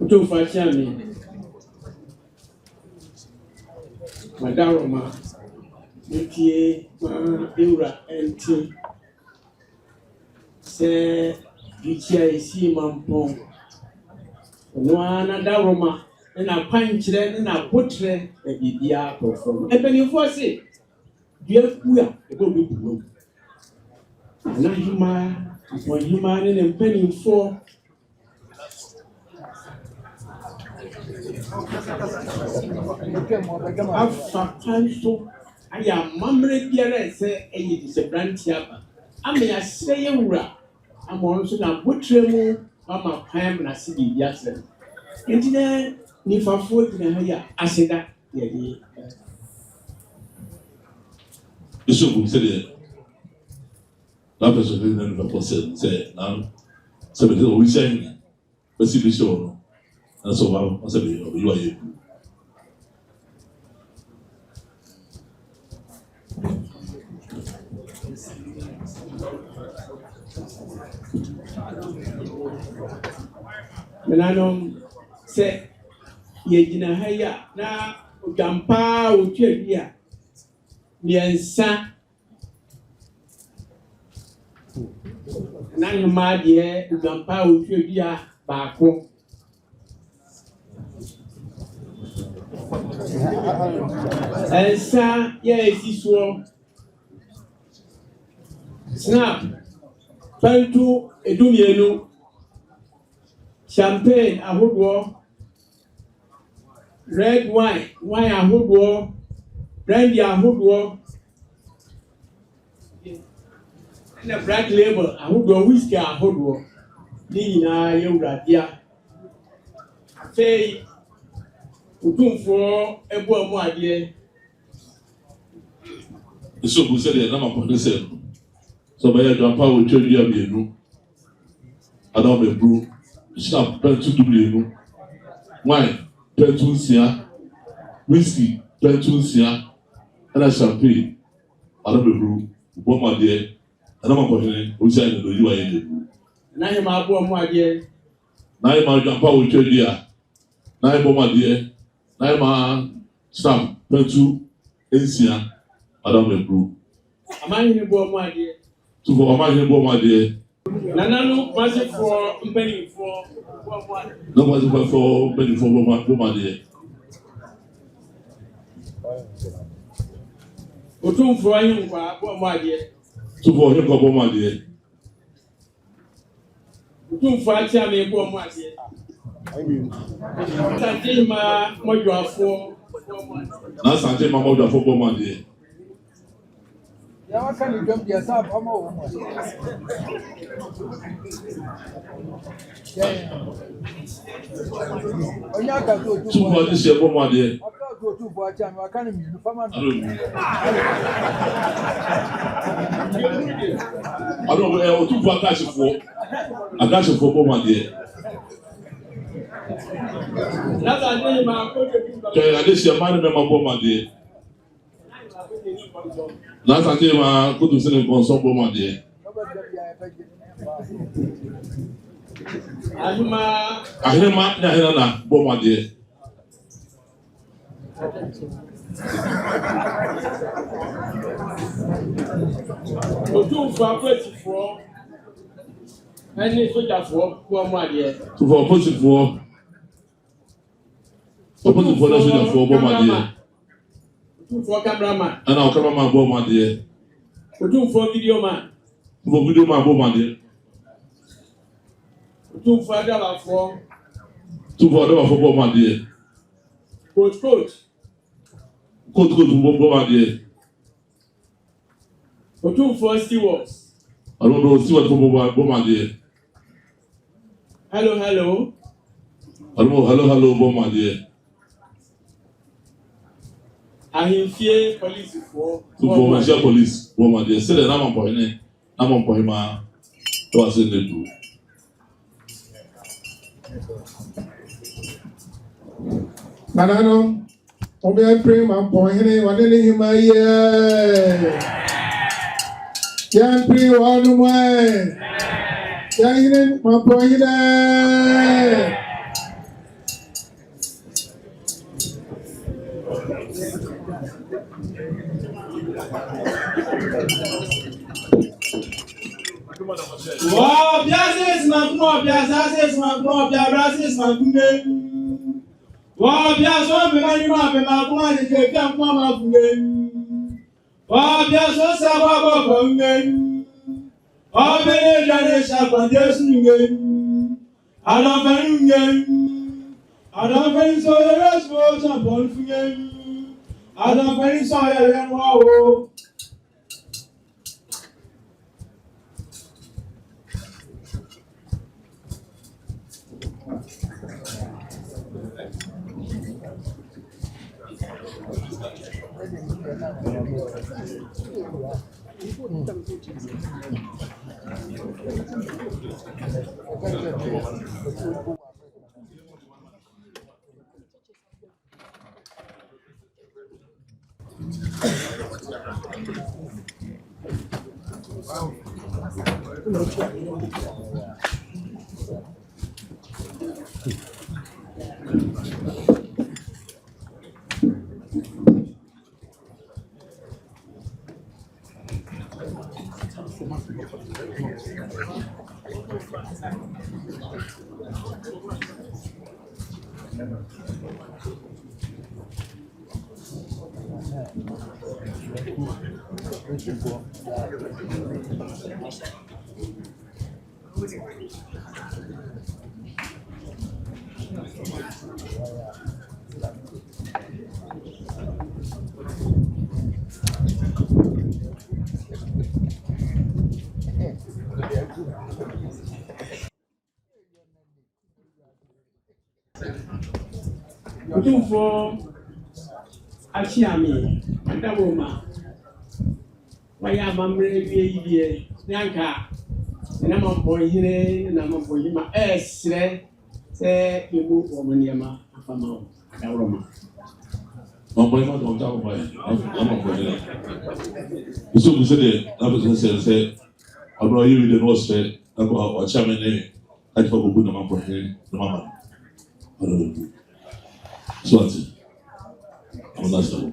To fashion Madaroma, Nitie, Eura, and say, Vichia is Mampong. One Daroma, and a punch then, and a butcher, and the apple from. And when you foresee, dear, we are going to be blue. And I human, when human and penny for. Afakanso aya mamre biara se eyi se brantia ame aseye wura amon so na botremu mama pam na se bi yase entine ni fafo gina ha ya aseda ye di Bishop said la person na no person say now so be we say we see bishop and so I said you are you. Menano se ye gina ha ya na ugampa otwe bia miensa na nyuma de ugampa otwe bia baako Elsa ye sisuo snap pantu edumienu champagne ahodo red wine ahodo brandy ahodo and a black label ahodo whiskey ahodo ni nyina yewuradia fei utumfo ebu amu ade So who said that Mamponghene said so by your power to you abienu adam be bru snap pentu dubienu wine pentu sia whiskey pentu sia and champagne adam be bru boma de and Mamponghene o say no you are in na him abu amu ade na him your power to you na him boma de na him snap pentu ensia adam be bru amani ni bo amu ade to for amani bo amu ade nananu maze for mpeni for bo amu ade no was for many for boma de utumfo ahim kwa bo amu ade to for him go boma de utumfo atia me bo amu ade Asantehene ma mojuafo na Asantehene ma mojuafo boma de ya wakani dom dia sa ama wo mo onya ka to tu for this year boma de aka to tu bo acha me wakani mi fama I don't know tu for akashi for boma de Asantehene ma ko ke this year man me ma boma de na Asantehene ma ko to sene Bonsu boma de ahima na boma de Otumfo apolisifoɔ ɛne sogyafoɔ kɔn mu adeɛ. Tufo apolisifoɔ na sogyafoɔ bɔ mu adeɛ. Otumfo cameraman. Ɛna ɔkameraman bɔ mu adeɛ. Otumfo video man. Tufo video man bɔ mu adeɛ. Otumfo adabafoɔ. Tufo adabafoɔ bɔ mu adeɛ. Coach. Coach bɔ mu adeɛ. Otumfo stewards. Alodo steward bɔ mu adeɛ. Hello. Hello bɔ mu adeɛ. Ahemfie polisifoɔ. Tufo ɔmɛnhyia police bɔ mu adeɛ. Sɛdeɛ Mamponghene ma ɛwɔ ase ne du. Nanano, Opemsuo Mamponghene, wadene hima ye. Yampri wanu mwe. Yangine Mamponghene. Wow, Biases Mamponghene. Wow, Biaso Mamponghene. Wow, Biaso Mamponghene. Wow, Biaso Otumfo achiami adaboma waya amamre wie nyanka na Mamponghene na Mamponghene ma esre se emu omaniama afama adawroma Mamponghene ma ta ko bae Mamponghene so we say na person say abro you the no say na ko chairman ne ka fa go na Mamponghene na mama so ati I'm not sure.